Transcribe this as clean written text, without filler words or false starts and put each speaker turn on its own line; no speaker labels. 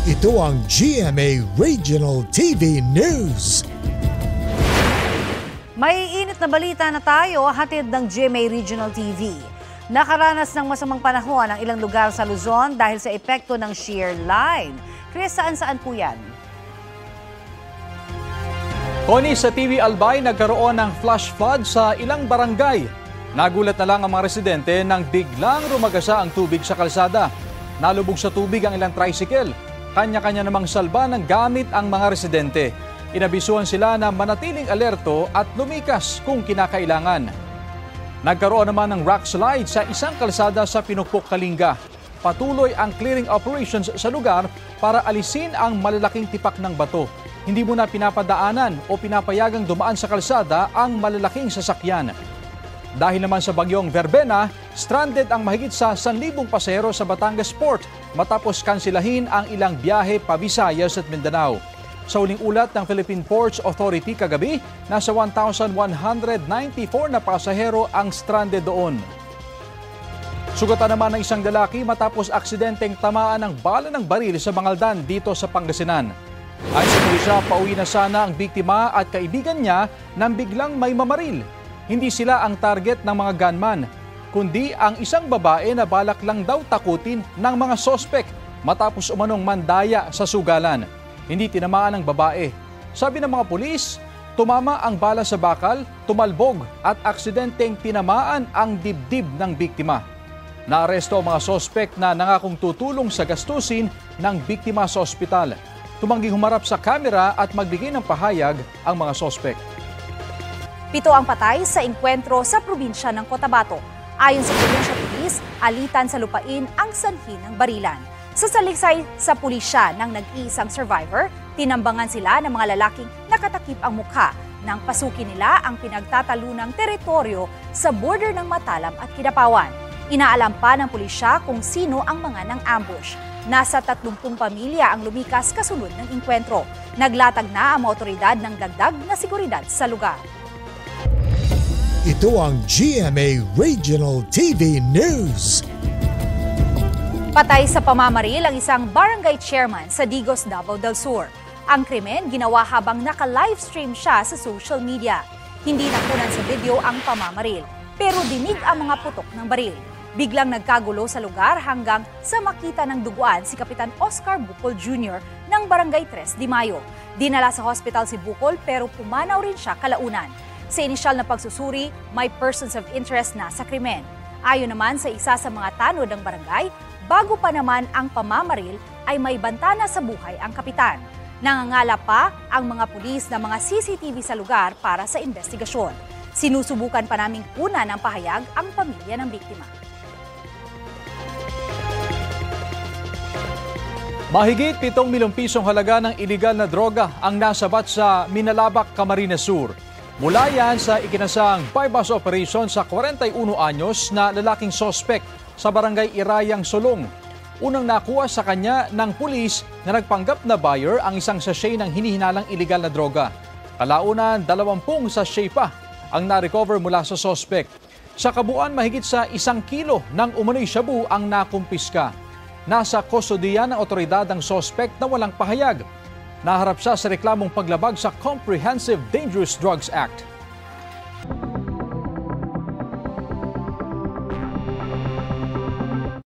Ito ang GMA Regional TV News.
May init na balita na tayo, hatid ng GMA Regional TV. Nakaranas ng masamang panahon ang ilang lugar sa Luzon dahil sa epekto ng shear line. Chris, saan po yan?
Connie, sa TV Albay, nagkaroon ng flash flood sa ilang barangay. Nagulat na lang ang mga residente nang biglang rumagasa ang tubig sa kalsada. Nalubog sa tubig ang ilang tricycle. Kanya-kanya namang salba ng gamit ang mga residente. Inabisuhan sila na manatiling alerto at lumikas kung kinakailangan. Nagkaroon naman ng rock slide sa isang kalsada sa Pinukpok, Kalinga. Patuloy ang clearing operations sa lugar para alisin ang malalaking tipak ng bato. Hindi muna pinapadaanan o pinapayagang dumaan sa kalsada ang malalaking sasakyan. Dahil naman sa bagyong Verbena, stranded ang mahigit sa 1,000 pasahero sa Batangas Port matapos kansilahin ang ilang biyahe pa Visayas at Mindanao. Sa uling ulat ng Philippine Ports Authority kagabi, nasa 1,194 na pasahero ang stranded doon. Sugatan naman ng isang lalaki matapos aksidenteng tamaan ng bala ng baril sa Bangaldan dito sa Pangasinan. Ayon sa pulisya, pauwi na sana ang biktima at kaibigan niya nang biglang may mamaril. Hindi sila ang target ng mga gunman, kundi ang isang babae na balak lang daw takutin ng mga sospek matapos umanong mandaya sa sugalan. Hindi tinamaan ang babae. Sabi ng mga pulis, tumama ang bala sa bakal, tumalbog at aksidenteng tinamaan ang dibdib ng biktima. Naaresto ang mga sospek na nangakong tutulong sa gastusin ng biktima sa ospital. Tumangging humarap sa kamera at magbigay ng pahayag ang mga sospek.
7 ang patay sa engkwentro sa probinsya ng Cotabato. Ayon sa probinsya pulis, alitan sa lupain ang sanhi ng barilan. Sa saliksay sa pulisya ng nag-iisang survivor, tinambangan sila ng mga lalaking nakatakip ang mukha nang pasukin nila ang pinagtatalunang teritoryo sa border ng Matalam at Kidapawan. Inaalam pa ng pulisya kung sino ang mga nang-ambush. Nasa 30 pamilya ang lumikas kasunod ng engkwentro. Naglatag na ang mga otoridad ng dagdag na seguridad sa lugar.
Ito ang GMA Regional TV News.
Patay sa pamamaril ang isang barangay chairman sa Digos, Davao del Sur. Ang krimen ginawa habang naka-livestream siya sa social media. Hindi nakunan sa video ang pamamaril, pero dinig ang mga putok ng baril. Biglang nagkagulo sa lugar hanggang sa makita ng duguan si Kapitan Oscar Bucol Jr. ng Barangay 3 de Mayo. Dinala sa hospital si Bucol pero pumanaw rin siya kalaunan. Sa inisyal na pagsusuri, may persons of interest na sa krimen. Ayon naman sa isa sa mga tanod ng barangay, bago pa naman ang pamamaril ay may bantana sa buhay ang kapitan. Nangangala pa ang mga pulis na mga CCTV sa lugar para sa investigasyon. Sinusubukan pa naming kunan ng pahayag ang pamilya ng biktima.
Mahigit 7 milyong pisong halaga ng iligal na droga ang nasabat sa Minalabak, Camarines Sur. Mula yan sa ikinasang bypass operation sa 41 anyos na lalaking sospek sa barangay Irayang, Solong. Unang nakuha sa kanya ng pulis na nagpanggap na buyer ang isang sachet ng hinihinalang iligal na droga. Kalaunan, 20 sachet pa ang na-recover mula sa sospek. Sa kabuuan, mahigit sa 1 kilo ng umano'y shabu ang nakumpiska. Nasa kustodiya ng otoridad ang sospek na walang pahayag. Naharap siya sa reklamong paglabag sa Comprehensive Dangerous Drugs Act.